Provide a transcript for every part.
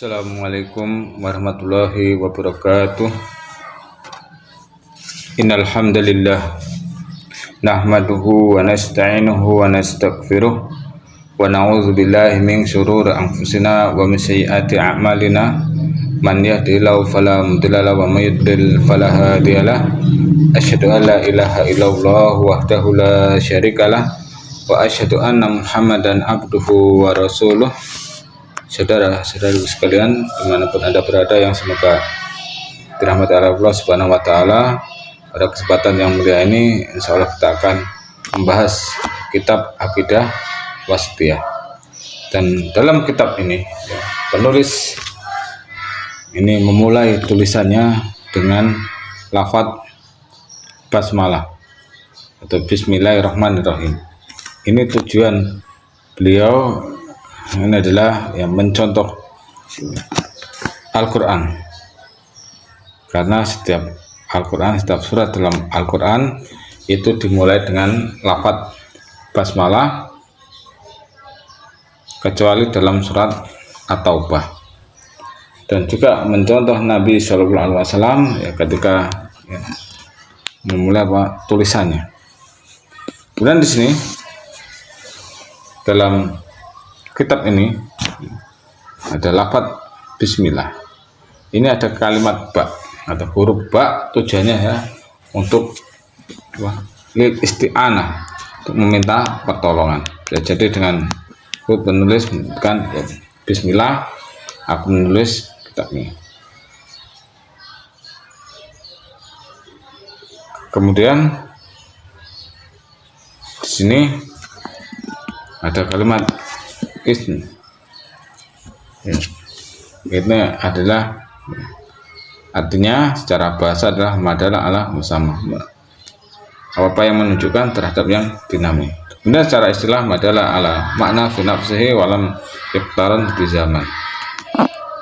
Assalamualaikum warahmatullahi wabarakatuh. Innal hamdalillah nahmaduhu wa nasta'inuhu wa nastaghfiruh wa na'udzu billahi min shururi anfusina wa min sayyiati a'malina. Man yahdihillahu fala mudilla lahu wa may yudlil fala hadiyalah. Asyhadu an la ilaha illallah wahdahu la syarikalah wa asyhadu anna Muhammadan abduhu wa rasuluh. Saudara-saudari sekalian, dimanapun Anda berada, yang semoga dirahmati Allah Subhanahu wa Ta'ala, pada kesempatan yang mulia ini, insya Allah kita akan membahas kitab Aqidah Wasithiyah. Dan dalam kitab ini, penulis ini memulai tulisannya dengan lafadz basmalah atau Bismillahirrahmanirrahim. Ini tujuan beliau. Ini adalah yang mencontoh Al-Quran, karena setiap Al-Quran, setiap surat dalam Al-Quran itu dimulai dengan lafadz basmalah, kecuali dalam surat At-Taubah. Dan juga mencontoh Nabi Shallallahu Alaihi Wasallam ketika memulai tulisannya. Kemudian di sini dalam kitab ini ada lafadz bismillah. Ini ada kalimat ba atau huruf ba, tujuannya ya untuk lil isti'anah, untuk meminta pertolongan. Ya, jadi dengan penulis kan ya, bismillah aku menulis kitab ini. Kemudian di sini ada kalimat ism. Ya. Ini adalah artinya secara bahasa adalah madalah ala musamma, apa yang menunjukkan terhadap yang dinamai. Kemudian secara istilah madalah ala makna fi nafsihi walam iqtaran bi zaman,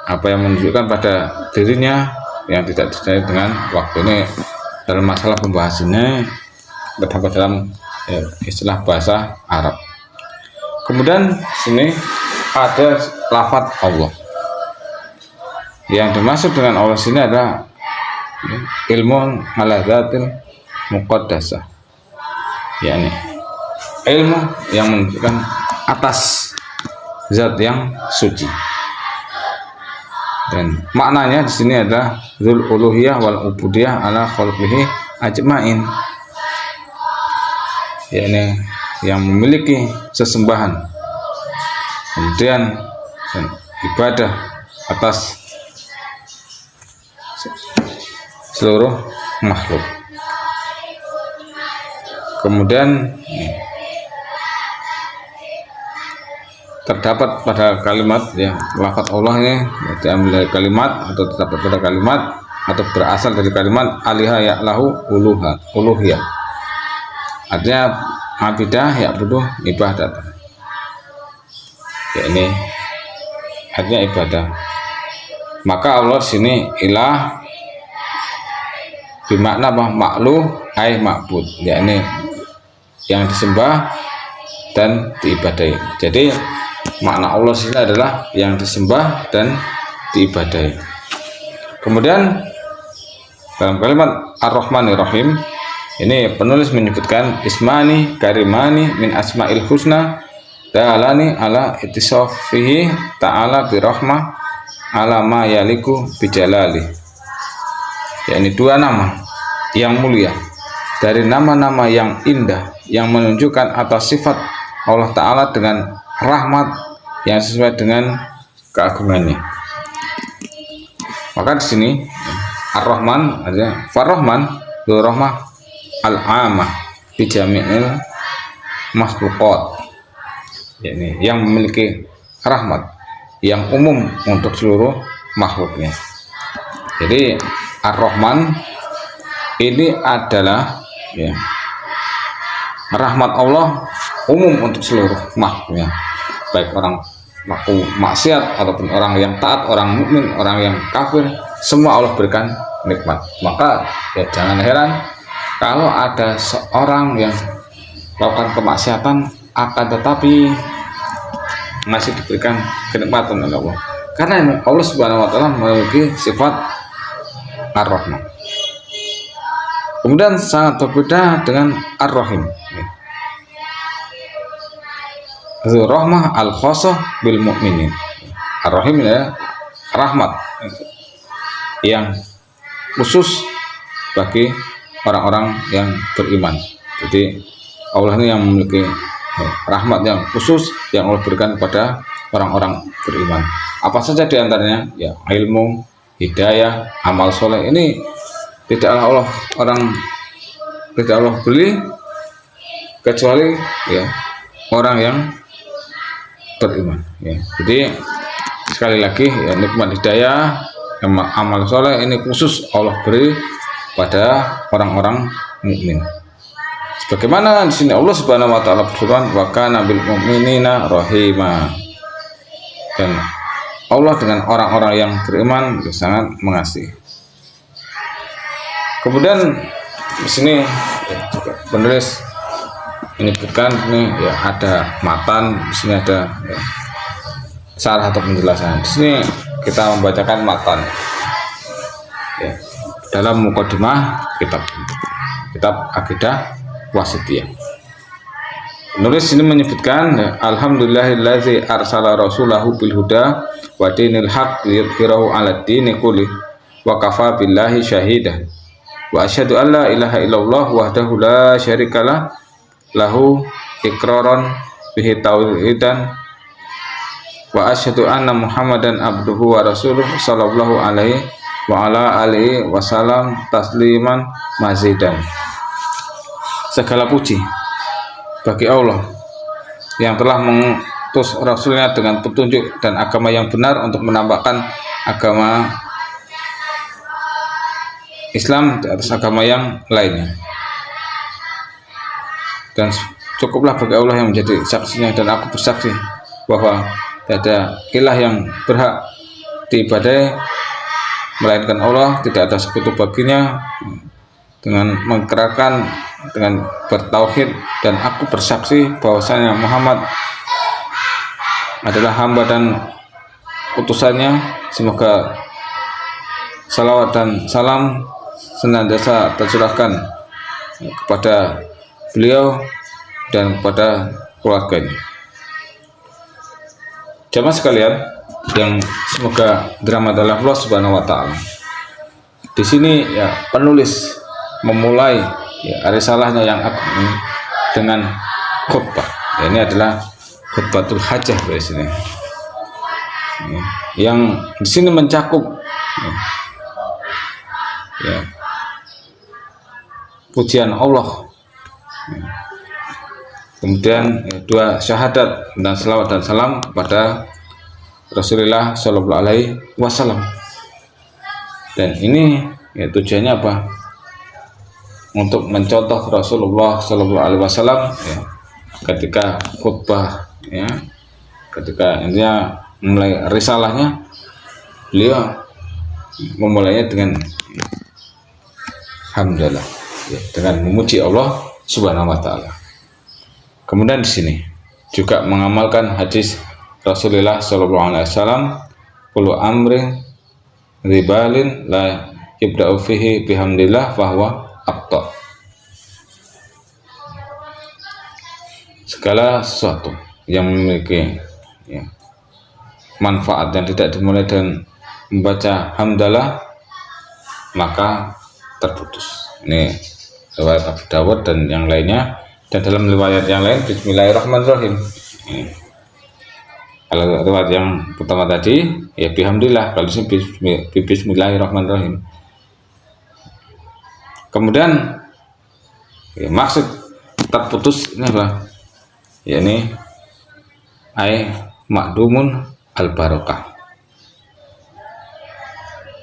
apa yang menunjukkan pada dirinya yang tidak terkait dengan waktu. Ini dalam masalah pembahasannya terdapat dalam istilah bahasa Arab. Kemudian sini ada lafadz Allah. Yang dimaksud dengan Allah sini adalah ilmu ala dzatil muqaddasah, yakni ilmu yang menunjukkan atas zat yang suci. Dan maknanya di sini adalah dzul uluhiyah wal ubudiyah ala khalqihi ajmain, yakni yang memiliki sesembahan, kemudian dan ibadah atas seluruh makhluk. Kemudian terdapat pada kalimat lafadz Allah ini diambil dari kalimat atau terdapat pada kalimat atau berasal dari kalimat aliha ya'lahu uluhiyah, artinya abidah ya'budu ibadat, ya ini artinya ibadah. Maka Allah sini ilah bermakna makluh ay ma'bud, yakni yang disembah dan diibadahi. Jadi makna Allah sini adalah yang disembah dan diibadahi. Kemudian dalam kalimat Ar-Rahmanir-Rahim ini penulis menyebutkan ismani karimani min asma'il husna dalani ala ittisafihi ta'ala birahmah ala ma yaliku bijalali, yakni dua nama yang mulia dari nama-nama yang indah yang menunjukkan atas sifat Allah Ta'ala dengan rahmat yang sesuai dengan keagungannya. Maka di sini Ar-Rahman artinya Far-Rahman dzul rahmah al-'amah bi jami'il makhluqat, yakni yang memiliki rahmat yang umum untuk seluruh makhluknya. Jadi Ar-Rahman ini adalah rahmat Allah umum untuk seluruh makhluknya, baik orang maksiat ataupun orang yang taat, orang mukmin, orang yang kafir, semua Allah berikan nikmat. Maka ya jangan heran kalau ada seorang yang melakukan kemaksiatan akan tetapi masih diberikan kenikmatan oleh Allah. Karena Allah Subhanahu wa taala memiliki sifat Ar-Rahman. Kemudian sangat berbeda dengan Ar-Rahim. Itu rahmah al-khassah bil mu'minin. Ar-Rahim ya rahmat yang khusus bagi orang-orang yang beriman. Jadi Allah ini yang memiliki rahmat yang khusus yang Allah berikan kepada orang-orang beriman. Apa saja diantaranya? Ya, ilmu, hidayah, amal soleh. Ini tidaklah Allah beri kecuali ya orang yang beriman. Ya. Jadi sekali lagi ya, nikmat hidayah, amal soleh ini khusus Allah beri pada orang-orang mukmin. Sebagaimana di sini Allah Subhanahu wa taala berfirman, "Wa kana bil mu'minina rahima." Dan Allah dengan orang-orang yang beriman sangat mengasihi. Kemudian di sini ya, penulis menyebutkan ini ya ada matan, di sini ada ya, syarah atau penjelasan. Di sini kita membacakan matan ya, dalam mukadimah kitab akidah wasitiyah. Penulis ini menyebutkan ya, alhamdulillahillazi arsala rasulahu bil huda wa dinil haq liyudhhirahu 'alad dini kulli wa kafa billahi syahidah wa asyhadu an la ilaha illallah wahdahu la syarikalah lahu iqraran bihi tauhidan wa asyhadu anna muhammadan abduhu wa rasuluh sallallahu alaihi wa ala alihi wasallam tasliman mazidan. Segala puji bagi Allah yang telah mengutus Rasulnya dengan petunjuk dan agama yang benar untuk menampakkan agama Islam di atas agama yang lainnya. Dan cukuplah bagi Allah yang menjadi saksinya, dan aku bersaksi bahwa tidak ada ilah yang berhak diibadahi melainkan Allah, tidak ada sekutu baginya, dengan mengerahkan dengan bertauhid, dan aku bersaksi bahwasanya Muhammad adalah hamba dan utusannya. Semoga salawat dan salam senantiasa tercurahkan kepada beliau dan kepada keluarganya. Jamaah sekalian yang semoga dirahmati Allah Subhanahu wa taala. Di sini ya penulis memulai ya risalahnya yang agung ini dengan khutbah. Ya, ini adalah khutbatul hajah di sini. Ya, yang di sini mencakup ya, pujian Allah. Ya. Kemudian ya, dua syahadat dan selawat dan salam kepada Rasulullah Shallallahu Alaihi Wasallam. Dan ini ya, tujuannya apa? Untuk mencontoh Rasulullah Shallallahu Alaihi Wasallam ya, ketika khutbah ya, ketika intinya mulai risalahnya, beliau memulainya dengan hamdalah ya, dengan memuji Allah Subhanahu wa taala. Kemudian di sini juga mengamalkan hadis Rasulullah Shallallahu Alaihi Wasallam, kullu amrin ribalin la yibda'u fihi bihamdillah fahuwa abta. Segala sesuatu yang memiliki ya, manfaat dan tidak dimulai dengan membaca hamdalah maka terputus. Ini riwayat Abu Dawud dan yang lainnya. Dan dalam riwayat yang lain Bismillahirrahmanirrahim. Kalau riwayat yang pertama tadi ya bihamdillah, kalau ini Bismillahirrahmanirrahim. Kemudian ya, maksud terputus ini apa? Ya ini ai makdumun al barokah.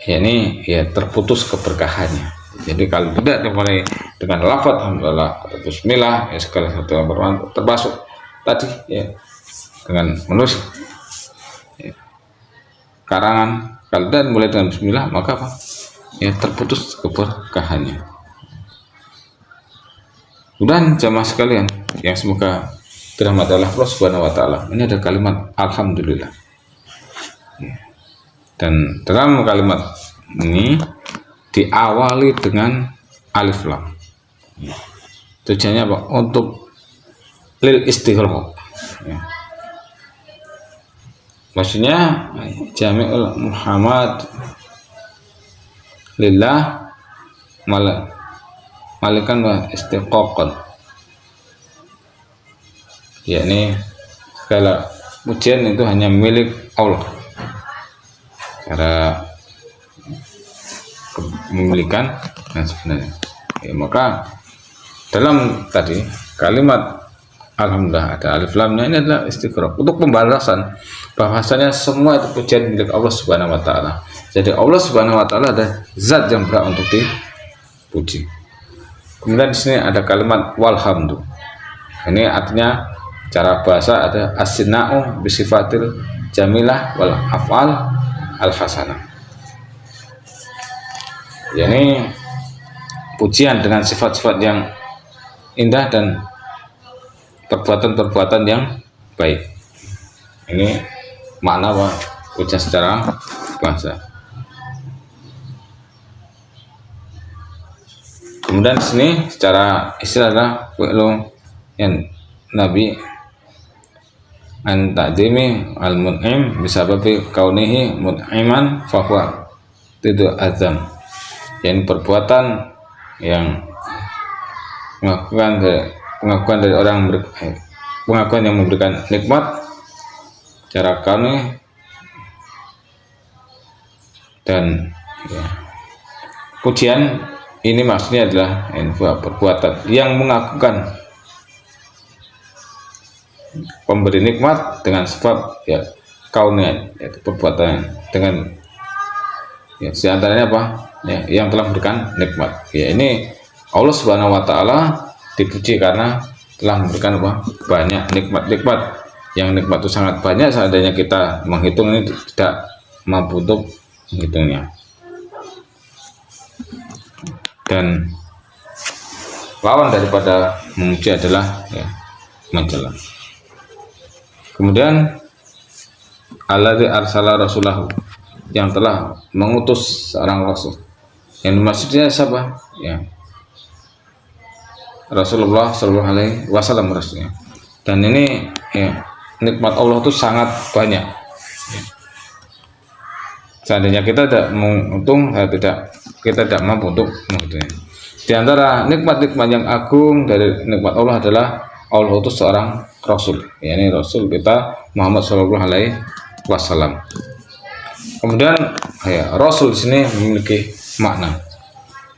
Ya ini ya terputus keberkahannya. Jadi kalau tidak dimulai dengan lafaz hamdalah atau bismillah ya segala sesuatu yang bermanfaat, termasuk tadi ya dengan menulis ya, karangan, kalau tidak mulai dengan bismillah maka apa? Ya terputus keberkahannya. Dan jamaah sekalian yang semoga dirahmati Allah Subhanahu wa taala, ini ada kalimat alhamdulillah. Ya. Dan dalam kalimat ini diawali dengan alif lam. Tujuannya apa? Untuk lil istighraq. Ya. Maksudnya jami'ul Muhammad lillah malikan wa istiqaqan, yakni segala pujian itu hanya milik Allah. Cara memilikan dan sebenarnya ya, maka dalam tadi kalimat alhamdulillah ada alif lamnya, ini adalah istighraq untuk pembalasan bahwasanya semua itu pujian milik Allah Subhanahu wa taala. Jadi Allah Subhanahu wa taala ada zat yang berhak untuk dipuji. Kemudian di sini ada kalimat walhamdu. Ini artinya cara bahasa ada as-sina'u bisifatil jamilah wal af'al al hasanah. Yani pujian dengan sifat-sifat yang indah dan perbuatan-perbuatan yang baik. Ini makna apa? Pujian secara bahasa. Kemudian di sini secara istilah adalah fi'lu yang Nabi an ta'dimi al-mun'im bisababi kaunihi mun'iman fa huwa tidu azam. Yang perbuatan yang pengakuan dari orang pengakuan yang memberikan nikmat cara kauni dan ya, pujian ini maksudnya adalah perbuatan yang mengakukan pemberi nikmat dengan sebab ya kaunian, yaitu perbuatan dengan ya diantaranya apa ya, yang telah memberikan nikmat. Ya ini Allah Subhanahu wa taala dipuji karena telah memberikan apa? Banyak nikmat-nikmat. Yang nikmat itu sangat banyak, seandainya kita menghitung ini tidak mampu untuk menghitungnya. Dan lawan daripada memuji adalah ya, mencela. Kemudian alladzi arsala rasulahu, yang telah mengutus seorang rasul. Yang maksudnya siapa? Ya, Rasulullah Shallallahu Alaihi Wasallam rasulnya. Dan ini ya, nikmat Allah itu sangat banyak. Ya. Seandainya kita tidak menguntung, kita tidak mampu untuk menghitungnya. Di antara nikmat-nikmat yang agung dari nikmat Allah adalah Allah utus seorang Rasul, yakni Rasul kita Muhammad Shallallahu Alaihi Wasallam. Kemudian ya, Rasul di sini memiliki makna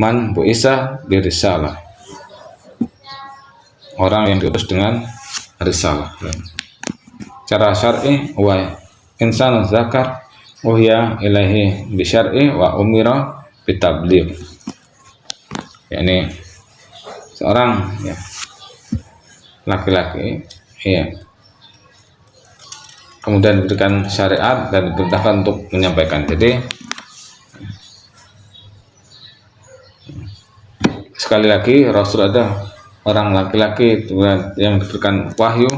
man bu'isa birisalah, orang yang diutus dengan risalah. Cara syar'i wa insan zakar wahya ilahi bisyar'i wa umira bitabligh, yakni seorang ya, laki-laki ya, kemudian diberikan syariat dan diperintahkan untuk menyampaikan. Jadi sekali lagi Rasul ada orang laki-laki yang diberikan wahyu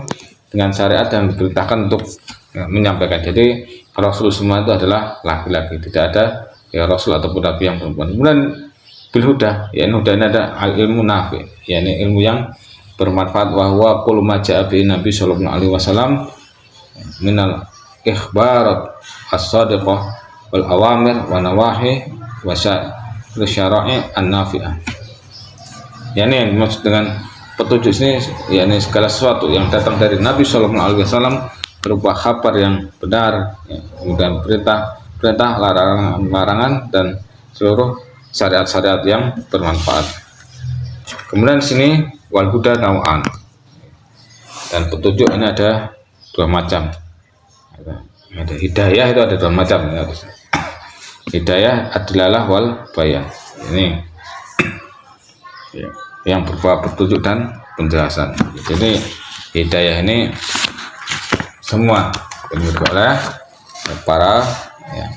dengan syariat dan diperintahkan untuk ya, menyampaikan. Jadi Rasul semua itu adalah laki-laki, tidak ada ya Rasul ataupun nabi yang perempuan. Kemudian bil huda, ya huda ini ada al ilmu nafi, yakni ilmu yang bermanfaat. Wahwa qul ma ja'a bi Nabi sallallahu alaihi wasallam minal ikhbarat as-sadiqah wal awamir wa nawahi wa syara'i an-nafi'ah. Yani maksud dengan petunjuk ini yakni segala sesuatu yang datang dari Nabi sallallahu alaihi wasallam berupa kabar yang benar, ya, kemudian perintah, larangan dan seluruh syariat-syariat yang bermanfaat. Kemudian di sini wal huda nau'an, dan petunjuk ini ada dua macam. Ada hidayah, itu ada dua macam. Hidayah adalah wal bayan, ini ya, yang berupa petunjuk dan penjelasan. Jadi hidayah ini semua dimiliki oleh para ya,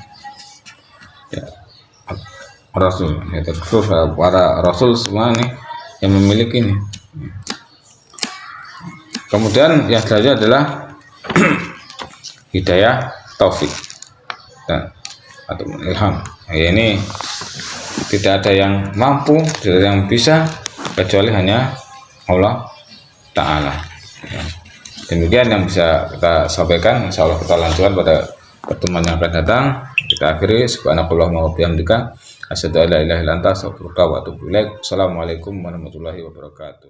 Rasul, yaitu para Rasul semua ini yang memiliki ini. Kemudian yang selanjutnya adalah hidayah taufik. Dan atau ilham. Ini tidak ada yang mampu, tidak ada yang bisa kecuali hanya Allah Ta'ala. Demikian yang bisa kita sampaikan. Insya Allah kita lanjutkan pada pertemuan yang akan datang. Kita akhiri. Subhanakallahumma wa bihamdika asyhadu an la ilaha illa anta astaghfiruka wa atubu ilaik. Assalamualaikum warahmatullahi wabarakatuh.